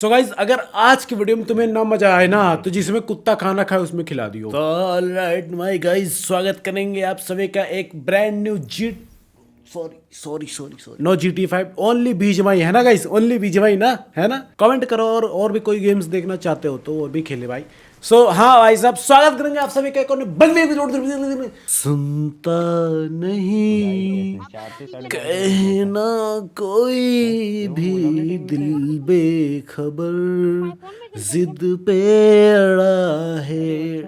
तो गाइज अगर आज की वीडियो में तुम्हें ना मजा आए ना तो जिसमें कुत्ता खाना खाए उसमें खिला दियो। तो ऑलराइट माय गाइज, स्वागत करेंगे आप सभी का एक brand new sorry no GT5 only BGMI है ना गाइस, ओनली बीजीएमआई ना है ना। कमेंट करो और भी कोई गेम्स देखना चाहते हो तो और भी खेले भाई। हाँ भाई साहब, स्वागत करेंगे आप सभी का एक और सुनता नहीं कहना कोई भी दिल बेखबर जिद पे अड़ा है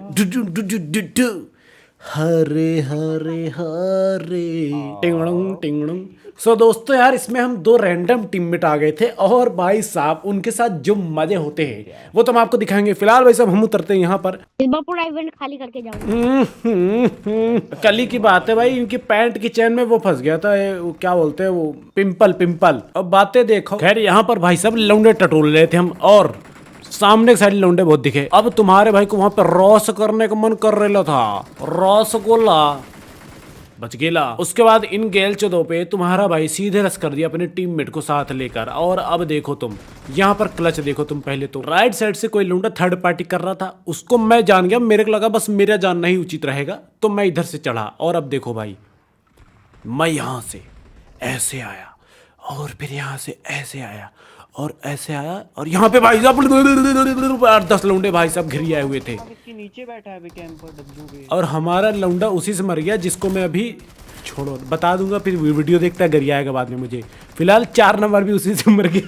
हरे हरे हरे टिंगड़ंग टिंगड़ंग। सो दोस्तों यार, इसमें हम दो रैंडम टीममेट आ गए थे और भाई साहब उनके साथ जो मजे होते हैं वो तो हम आपको दिखाएंगे। फिलहाल भाई साहब हम उतरते हैं यहाँ पर। पूरा इवेंट खाली करके जाऊंगा। कल ही की बात है भाई, इनकी पैंट की चेन में वो फंस गया था, वो क्या बोलते हैं वो पिंपल। अब बातें देखो। खैर यहाँ पर भाई साहब लौंडे टटोल रहे थे हम और सामने साइड लौंडे बहुत दिखे। अब तुम्हारे भाई को वहां पर रॉस करने का मन कर रहा था, रसगुल्ला बच गेला। उसके बाद इन गेल चौदह पे तुम्हारा भाई सीधे रस कर दिया अपने टीममेट को साथ लेकर। और अब देखो तुम यहाँ पर क्लच देखो तुम। पहले तो राइट साइड से कोई लौंडा थर्ड पार्टी कर रहा था, उसको मैं जान गया। मेरे को लगा बस मेरा जानना ही उचित रहेगा तो मैं इधर से चढ़ा। और अब देखो भाई, मैं यहाँ से ऐसे आया और फिर यहाँ से ऐसे आया और ऐसे आया और यहाँ पे भाई साहब 8-10 लौंडे भाई साहब घिरी आए हुए थे। नीचे बैठा है कैंपर डब्लू के। और हमारा लौंडा उसी से मर गया जिसको मैं अभी छोड़ो बता दूंगा, फिर वीडियो देखता है गरिया आएगा बाद में मुझे। फिलहाल 4 नंबर भी उसी से मर गया।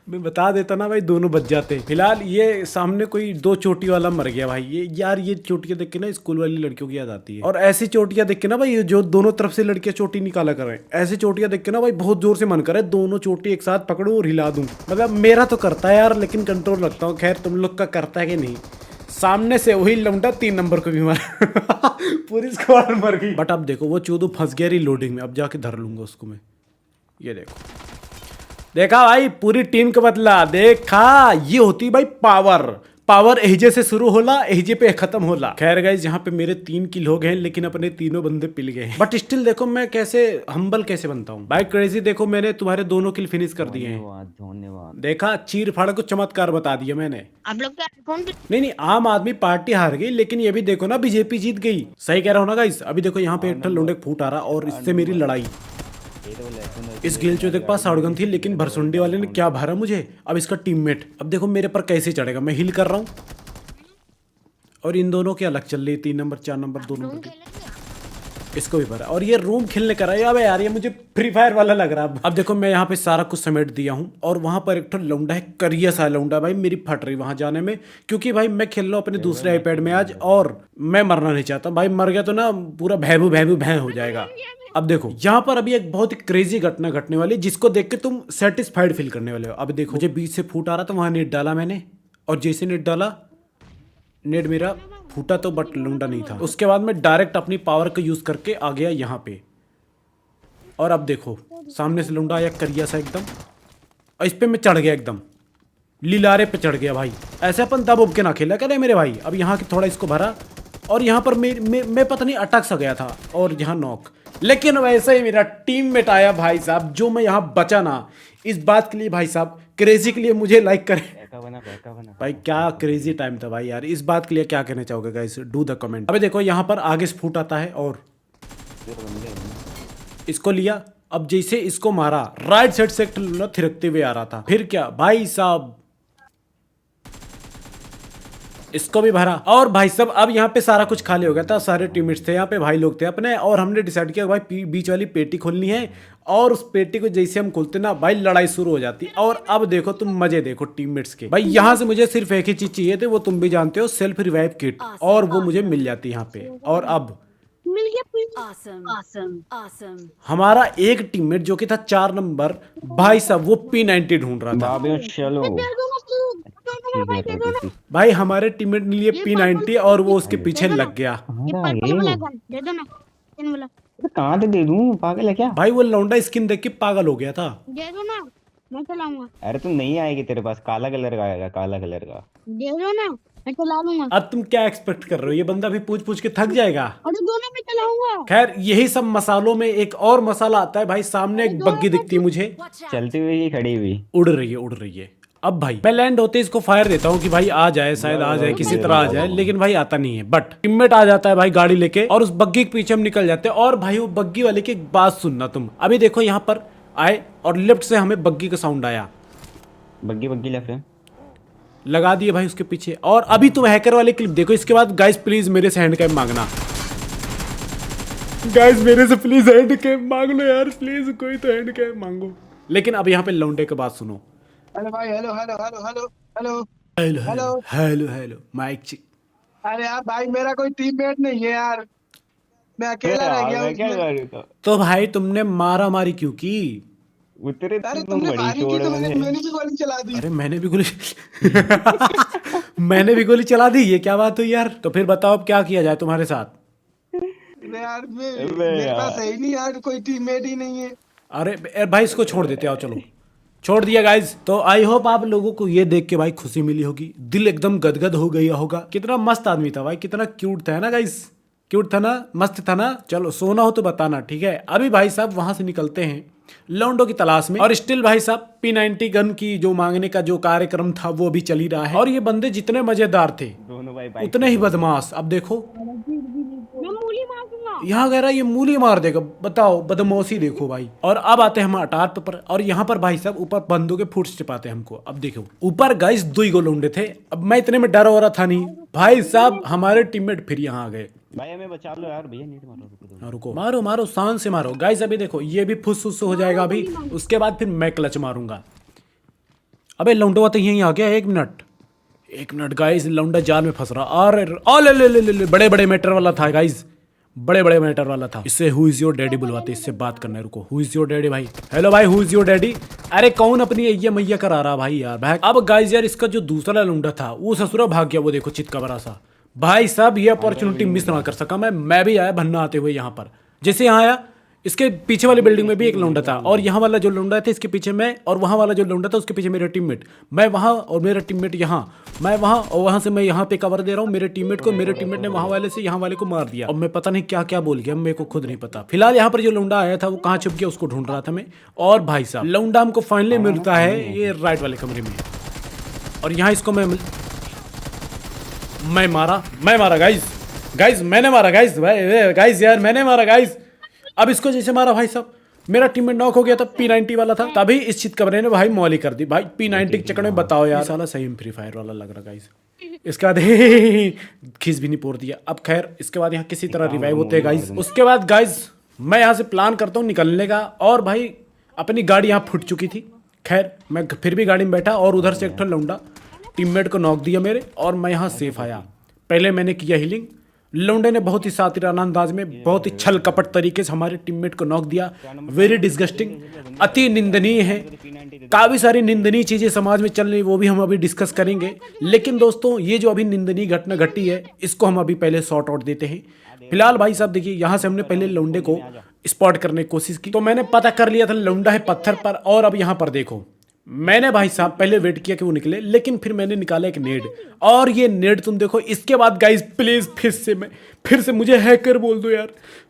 मैं बता देता ना भाई, दोनों बच जाते। फिलहाल ये सामने कोई 2 चोटी वाला मर गया भाई। ये यार ये चोटियां देख के ना स्कूल वाली लड़कियों की याद आती है। और ऐसी चोटियां देख के ना भाई, जो दोनों तरफ से लड़कियां चोटी निकाला कर रहे हैं, ऐसी चोटियां देख के ना भाई बहुत जोर से मन करे दोनों चोटी एक साथ पकड़ूं और हिला दूं। मतलब मेरा तो करता है यार, लेकिन कंट्रोल रखता हूँ। खैर तुम लोग का करता है कि नहीं। सामने से वही लौंडा 3 नंबर को भी मारा। पूरी स्क्वाड मर गई। बट अब देखो वो चोदू फंस गया रिलोडिंग में। अब जाके धर लूंगा उसको मैं। ये देखा भाई, पूरी टीम का बदला देखा। ये होती भाई पावर एहिजे से शुरू होला, एहिजे पे खत्म होला। खैर गाइस, यहाँ पे मेरे 3 किल हो गए हैं, लेकिन अपने तीनों बंदे पिल गए। बट स्टिल देखो मैं कैसे हम्बल कैसे बनता हूँ भाई। क्रेजी देखो, मैंने तुम्हारे दोनों किल फिनिश कर दिए हैं। धन्यवाद। देखा, चीर फाड़ को चमत्कार बता दिया मैंने। आप लोग क्या फोन नहीं, आम आदमी पार्टी हार गई, लेकिन ये भी देखो ना बीजेपी जीत गई। सही कह रहा हूँ ना गाइस। अभी देखो यहाँ पे एक लौंडे फूट आ रहा और इससे मेरी लड़ाई। इस गेल चौधरी के पास शॉटगन थी, लेकिन भरसुंडी वाले ने क्या भरा मुझे। अब इसका टीममेट अब देखो मेरे पर कैसे चढ़ेगा। मैं हिल कर रहा हूँ और इन दोनों की अलग चल रही है। 3 नंबर 4 नंबर 2 नंबर इसको भी भरा। और ये रूम खेलने कर रहा है यार, ये मुझे फ्री फायर वाला लग रहा है। अब देखो मैं यहाँ पे सारा कुछ समेट दिया हूँ और वहां पर एक लौंडा है, करिया सा लौंडा भाई। मेरी फट रही वहां जाने में, क्योंकि भाई मैं खेल रहा हूँ अपने दूसरे आईपैड में आज और मैं मरना नहीं चाहता भाई। मर गया तो ना पूरा भैभू भैं हो जाएगा। अब देखो यहाँ पर अभी एक बहुत ही क्रेजी घटना घटने वाली, जिसको देख के तुम सेटिस्फाइड फील करने वाले हो। अब देखो मुझे बीच से फूट आ रहा था, वहां नेट डाला मैंने और जैसे नेट डाला, नेट मेरा फूटा तो बट लौंडा नहीं था। उसके बाद मैं डायरेक्ट अपनी पावर का यूज करके आ गया यहाँ पे। और अब देखो सामने से लौंडा आया करिया सा एकदम, और इस पे मैं चढ़ गया एकदम, लीलारे पे चढ़ गया भाई। ऐसे अपन दब उब के ना खेला करे मेरे भाई। अब यहाँ की थोड़ा इसको भरा और यहाँ पर मैं पता नहीं अटक सा गया था और यहाँ नॉक। लेकिन वैसे ही मेरा टीममेट आया भाई साहब, जो मैं यहाँ बचा ना। इस बात के लिए भाई साहब, क्रेजी के लिए मुझे लाइक करें भाई। क्या क्रेजी टाइम था भाई यार। इस बात के लिए क्या कहना चाहोगे गाइस, डू द कमेंट। अबे देखो यहाँ पर आगे से फूट आता है और इसको लिया। अब जैसे इसको मारा, राइट साइड से थिरकते हुए आ रहा था। फिर क्या भाई साहब, इसको भी भरा। और भाई साहब अब यहाँ पे सारा कुछ खाली हो गया था। सारे टीममेट्स थे यहाँ पे, भाई लोग थे अपने। और हमने डिसाइड किया भाई बीच वाली पेटी खोलनी है। और उस पेटी को जैसे हम खोलते ना भाई, लड़ाई शुरू हो जाती। और अब देखो तुम मजे देखो टीममेट्स के भाई। यहाँ से मुझे सिर्फ एक ही चीज चाहिए थी, वो तुम भी जानते हो, सेल्फ रिवाइव किट। और वो मुझे मिल जाती यहाँ पे। और अब मिल गया। हमारा एक टीममेट जो कि था 4 नंबर भाई साहब, वो P90 ढूंढ रहा था। चलो भाई हमारे टीममेट ने लिए P90 और वो उसके पीछे लग गया। दे दो ना वाला। कहाँ से दे दूं, पागल है क्या भाई वो लौंडा स्किन देख के पागल हो गया था। दे दो ना, मैं चलाऊंगा। अरे तू नहीं आएगी, तेरे पास काला कलर का आएगा, काला कलर का। दे दो ना, मैं चला लूंगा। अब तुम क्या एक्सपेक्ट कर रहे हो, ये बंदा भी पूछ पूछ के थक जाएगा। अरे दोनों में चलाऊंगा। खैर यही सब मसालों में एक और मसाला आता है भाई, सामने एक बग्गी दिखती है मुझे, चलती हुई कि खड़ी हुई? उड़ रही है उड़ रही है। अब भाई मैं लैंड होते इसको फायर देता हूँ कि भाई आ जाए, शायद आ जाए, किसी तरह आ जाए, लेकिन भाई आता नहीं है। बट टीममेट आ जाता है भाई गाड़ी लेके और उस बग्गी के पीछे हम निकल जाते हैं। और भाई वो बग्गी वाले की एक बात सुनना तुम, अभी देखो यहाँ पर आए और लेफ्ट से हमें बग्गी का साउंड आया, बग्गी बग्गी लेफ्ट है। लगा दिए भाई उसके पीछे। और अभी तुम हैकर वाले क्लिप देखो, इसके बाद गाइस प्लीज मेरे से हैंड कैम मांगना, गाइस मेरे से प्लीज हैंड कैम मांग लो यार, प्लीज कोई तो हैंड कैम मांगो। लेकिन अब यहाँ पे लौंडे की बात सुनो। हेलो भाई, hello hello hello hello hello hello hello. Hello hello mic check. अरे यार भाई, मेरा कोई टीममेट नहीं है यार, मैं अकेला रह गया हूँ मैं क्या इसमें। करूँ? तो भाई तुमने मारा मारी क्यों की? उतरे अरे तुम तुमने बड़ी फायरिंग की चोड़ तो मुझे। मैंने भी गोली चला दी। अरे मैंने भी गोली मैंने भी गोली चला दी, ये क्या बात हुई यार? तो फिर बताओ अब क्या किया जाए तुम्हारे साथ? अरे यार अबे मेरे यार। पास है ही नहीं यार, कोई टीममेट ही नहीं है। अरे भाई इसको छोड़ देते आओ, चलो छोड़ दिया गाइज। तो आई होप आप लोगों को ये देख के भाई खुशी मिली होगी, दिल एकदम गदगद हो गया होगा। कितना मस्त आदमी था भाई, कितना क्यूट था ना गाइज, क्यूट था ना, मस्त था ना। चलो सोना हो तो बताना, ठीक है। अभी भाई साहब वहां से निकलते हैं लौंडो की तलाश में। और स्टिल भाई साहब P90 गन की जो मांगने का जो कार्यक्रम था वो भी चल ही रहा है। और ये बंदे जितने मजेदार थे दोनों भाई बाइक उतने ही बदमाश। अब देखो मैं मूली मार दूंगा। यहाँ कह रहा है ये मूली मार देगा, बताओ बदमाशी देखो भाई। और अब आते हैं हम अटार पर, और यहाँ पर भाई साहब ऊपर बंदों के फुट चिपाते हैं हमको। अब देखो ऊपर गाइस 2 गो लौंडे थे, अब मैं इतने में डरा हो रहा था नहीं भाई साहब, हमारे टीममेट फिर यहाँ आ गए। भाई हमें बचा लो यार, भैया नीट मारो, रुको दो। हाँ, रुको, मारो मारो शान से मारो गाइस। अभी देखो ये भी फुस फुस हो जाएगा अभी, उसके बाद फिर मैं क्लच मारूंगा। अबे लौंडा तो यहीं आ गया, 1 मिनट गाइस, लौंडा जाल में फंस रहा। अरे ले बड़े बड़े मैटर वाला था गाइस, बड़े बड़े मैटर वाला था। इससे हु इज योर डैडी बुलवाते, इससे बात करना है। रुको, हु इज योर डैडी भाई? हेलो भाई, हु इज योर डैडी? अरे कौन अपनी ये मैया करा रहा भाई यार भाई। अब गाइस यार इसका जो दूसरा लौंडा था वो ससुरा भाग गया, वो देखो चित्का बड़ा सा। भाई साहब ये अपॉर्चुनिटी मिस ना कर सका मैं भी आया भन्ना आते हुए यहाँ पर। जैसे यहाँ आया, इसके पीछे वाली बिल्डिंग में भी एक लौंडा था, और यहाँ वाला जो लौंडा था इसके पीछे मैं, और वहाँ वाला जो लौंडा था उसके पीछे मेरा टीममेट। मैं वहाँ और मेरा टीममेट यहाँ, मैं वहाँ और वहाँ से मैं यहाँ पे कवर दे रहा हूँ मेरे टीममेट को। मेरे टीममेट ने वहाँ वाले से यहाँ वाले को मार दिया, और मैं पता नहीं क्या क्या बोल गया, मेरे को खुद नहीं पता। फिलहाल यहाँ पर जो लौंडा आया था वो कहाँ छुप गया उसको ढूंढ रहा था मैं। और भाई साहब लौंडा हमको फाइनली मिलता है ये राइट वाले कमरे में, और यहाँ इसको मैं मारा गाइस मैंने मारा गाइस यार मैंने मारा गाइस। अब इसको जैसे मारा भाई साहब, मेरा टीममेट नॉक हो गया था, P90 वाला था। तभी इस चित कमरे ने भाई मौली कर दी भाई P90 के चक्कर में। बताओ यार, साला सही में फ्री फायर वाला लग रहा गाइस। इसके बाद खींच भी नहीं पोड़ दिया। अब खैर इसके बाद यहाँ किसी तरह रिवाइव होते हैं गाइस। उसके बाद गाइस मैं यहाँ से प्लान करता हूँ निकलने का, और भाई अपनी गाड़ी यहाँ फूट चुकी थी। खैर मैं फिर भी गाड़ी में बैठा, और उधर से एक ठो लौंडा टीममेट को नॉक दिया मेरे, और मैं यहाँ सेफ आया। पहले मैंने किया हीलिंग, लौंडे ने बहुत ही सातिराना अंदाज में, बहुत ही छल कपट तरीके से हमारे टीममेट को नॉक दिया। वेरी डिस्गस्टिंग, अति निंदनीय है। काफी सारी निंदनीय चीजें समाज में चल रही, वो भी हम अभी डिस्कस करेंगे। लेकिन दोस्तों ये जो अभी निंदनीय घटना घटी है इसको हम अभी पहले सॉर्ट आउट देते हैं। फिलहाल भाई साहब देखिए, यहाँ से हमने पहले लौंडे को स्पॉट करने की कोशिश की, तो मैंने पता कर लिया था लौंडा है पत्थर पर। और अब यहाँ पर देखो, मैंने भाई साहब पहले वेट किया कि वो निकले, लेकिन फिर मैंने निकाला एक नेड, और ये नेड तुम देखो। इसके बाद गाइस प्लीज फिर से मुझे हैकर बोल दो यार,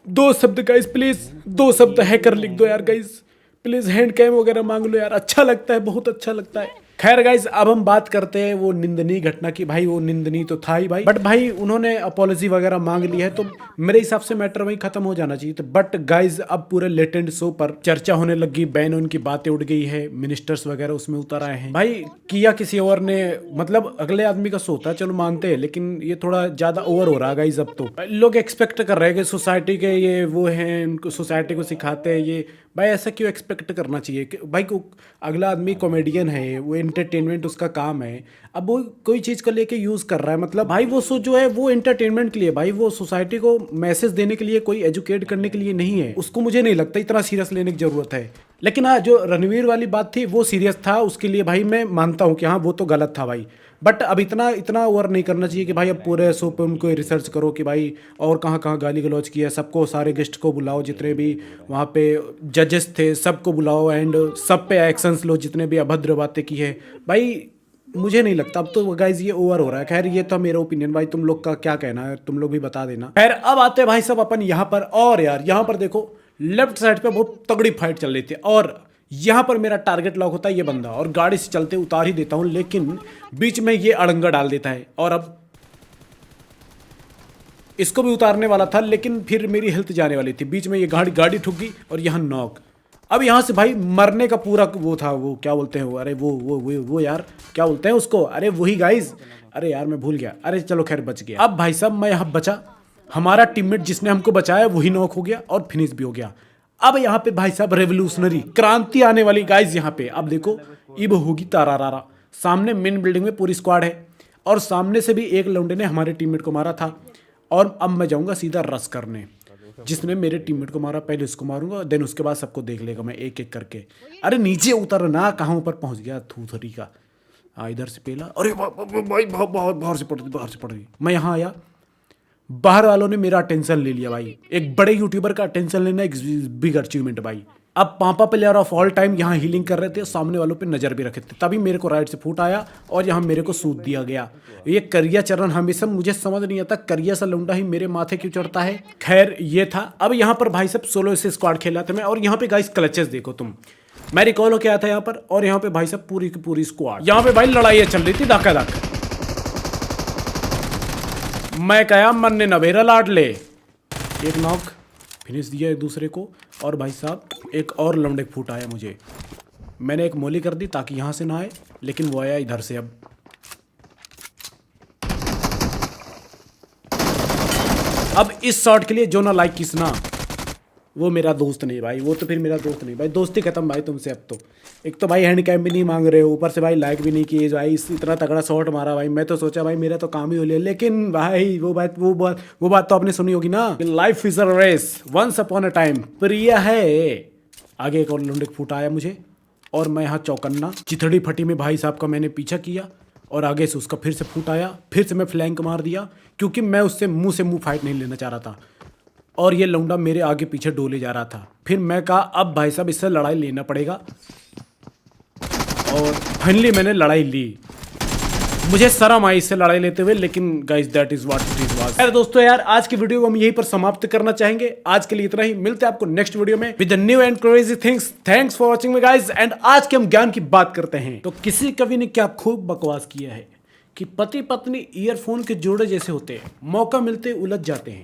2 शब्द गाइस प्लीज, 2 शब्द हैकर लिख दो यार गाइस प्लीज। हैंड कैम वगैरह मांग लो यार, अच्छा लगता है, बहुत अच्छा लगता है। खैर गाइस अब हम बात करते हैं वो निंदनीय घटना की। भाई वो निंदनीय तो था ही भाई, बट भाई उन्होंने अपॉलॉजी वगैरह मांग ली है, तो मेरे हिसाब से मैटर वही खत्म हो जाना चाहिए। तो बट गाइस अब पूरे लेटेंट शो पर चर्चा होने लगी, बैन उनकी बातें उड़ गई है, मिनिस्टर्स वगैरह उसमें उतर आए हैं। भाई किया किसी और ने, मतलब अगले आदमी का शो था, चलो मानते हैं, लेकिन ये थोड़ा ज्यादा ओवर हो रहा है गाइस। अब तो लोग एक्सपेक्ट कर रहे हैं कि सोसाइटी के ये वो हैं, उनको सोसाइटी को सिखाते हैं ये। भाई ऐसा क्यों एक्सपेक्ट करना चाहिए कि भाई को अगला आदमी कॉमेडियन है, वो एंटरटेनमेंट उसका काम है। अब वो कोई चीज़ को लेके यूज़ कर रहा है, मतलब भाई वो सो जो है वो एंटरटेनमेंट के लिए, भाई वो सोसाइटी को मैसेज देने के लिए, कोई एजुकेट करने के लिए नहीं है। उसको मुझे नहीं लगता इतना सीरियस लेने की ज़रूरत है। लेकिन हाँ, जो रणवीर वाली बात थी वो सीरियस था, उसके लिए भाई मैं मानता हूँ कि हाँ वो तो गलत था भाई। बट अब इतना ओवर नहीं करना चाहिए कि भाई अब पूरे शो पे उनको रिसर्च करो कि भाई और कहाँ कहाँ गाली गलौज किया। सबको, सारे गेस्ट को बुलाओ, जितने भी वहाँ पे जजेस थे सबको बुलाओ, एंड सब पे एक्शंस लो, जितने भी अभद्र बातें की है भाई। मुझे नहीं लगता, अब तो गाइज ये ओवर हो रहा है। खैर ये तो मेरा ओपिनियन, भाई तुम लोग का क्या कहना है तुम लोग भी बता देना। खैर अब आते हैं भाई सब अपन यहाँ पर, और यार यहाँ पर देखो लेफ्ट साइड पे बहुत तगड़ी फाइट चल रही थी और यहाँ पर मेरा टारगेट लॉक होता है ये बंदा, और गाड़ी से चलते उतार ही देता हूँ, लेकिन बीच में ये अड़ंगा डाल देता है और अब इसको भी उतारने वाला था, लेकिन फिर मेरी हेल्थ जाने वाली थी। बीच में ये गाड़ी ठुक गई और यहाँ नॉक। अब यहाँ से भाई मरने का पूरा वो था, वो क्या बोलते हैं वो, अरे वो यार क्या बोलते हैं उसको, अरे वही गाइज, अरे यार मैं भूल गया। अरे चलो खैर बच गया। अब भाई साहब मैं यहाँ बचा, हमारा टीममेट जिसने हमको बचाया वही नॉक हो गया और फिनिश भी हो गया। अब यहाँ पे भाई साहब रेवोल्यूशनरी क्रांति आने वाली गाइज यहाँ पे। अब देखो इब होगी तारारारा। सामने मेन बिल्डिंग में पूरी स्क्वाड है और सामने से भी एक लौंडे ने हमारे टीममेट को मारा था, और अब मैं जाऊंगा सीधा रश करने। जिसने मेरे टीममेट को मारा पहले उसको मारूंगा, देन उसके बाद सबको देख लेगा मैं एक एक करके। अरे नीचे उतर ना, कहाँ ऊपर पहुंच गया थूथरी का। इधर से पहला, अरे भाई बहुत बाहर से पड़ रही। मैं यहाँ आया, बाहर वालों ने मेरा अटेंशन ले लिया भाई। एक बड़े यूट्यूबर का अटेंशन लेना एक बिग अचीवमेंट भाई। अब पापा प्लेयर ऑफ ऑल टाइम यहाँ हीलिंग कर रहे थे, सामने वालों पे नजर भी रखे थे, तभी मेरे को राइट से फूट आया और यहाँ मेरे को सूद दिया गया। ये करिया चरण हमेशा मुझे समझ नहीं आता, करिया सा लौंडा ही मेरे माथे क्यों चढ़ता है। खैर ये था। अब यहाँ पर भाई साहब सोलो से स्क्वाड खेला था मैं, और यहाँ पे गाइस क्लचेस देखो तुम, मैं रिकॉल होके आया था यहाँ पर, और यहाँ पे भाई साहब पूरी की पूरी स्क्वाड। यहाँ पे भाई लड़ाई चल रही थी धाका धाक। मैं कहा मन्ने नवेरा लाट ले, एक नॉक फिनिश दिया एक दूसरे को, और भाई साहब एक और लौंडे फूट आया मुझे। मैंने एक मोली कर दी ताकि यहाँ से ना आए, लेकिन वो आया इधर से। अब इस शॉट के लिए जो ना लाइक किसना, वो मेरा दोस्त नहीं भाई, वो तो फिर मेरा दोस्त नहीं भाई, दोस्ती खत्म भाई तुमसे अब तो। एक तो भाई हैंड कैम भी नहीं मांग रहे हो, ऊपर से भाई लाइक भी नहीं किए भाई, इतना तगड़ा शॉट मारा भाई। मैं तो सोचा भाई मेरा तो काम ही हो लिया, लेकिन भाई वो बात तो आपने सुनी होगी ना, life is a race once upon a time. Priya है आगे एक और लुंडिक फूट आया मुझे, और मैं यहाँ चौकन्ना चिथड़ी फटी में भाई साहब का मैंने पीछा किया, और आगे से उसका फिर से फूट आया, फिर से मैं फ्लैंक मार दिया, क्योंकि मैं उससे मुंह से मुंह फाइट नहीं लेना चाह रहा था, और ये लौंडा मेरे आगे पीछे डोले जा रहा था। फिर मैं कहा अब भाई साहब इससे लड़ाई लेना पड़ेगा, और फाइनली मैंने लड़ाई ली। मुझे शर्म आई इससे लड़ाई लेते हुए, लेकिन guys that is what it is was. अरे दोस्तों यार आज की वीडियो को हम यहीं पर समाप्त करना चाहेंगे। आज के लिए इतना ही, मिलते हैं आपको नेक्स्ट वीडियो में with new and crazy things. Thanks for watching me guys. And आज के हम ज्ञान की बात करते हैं। तो किसी कवि ने क्या खूब बकवास किया है कि पति पत्नी ईयरफोन के जोड़े जैसे होते हैं, मौका मिलते उलझ जाते हैं।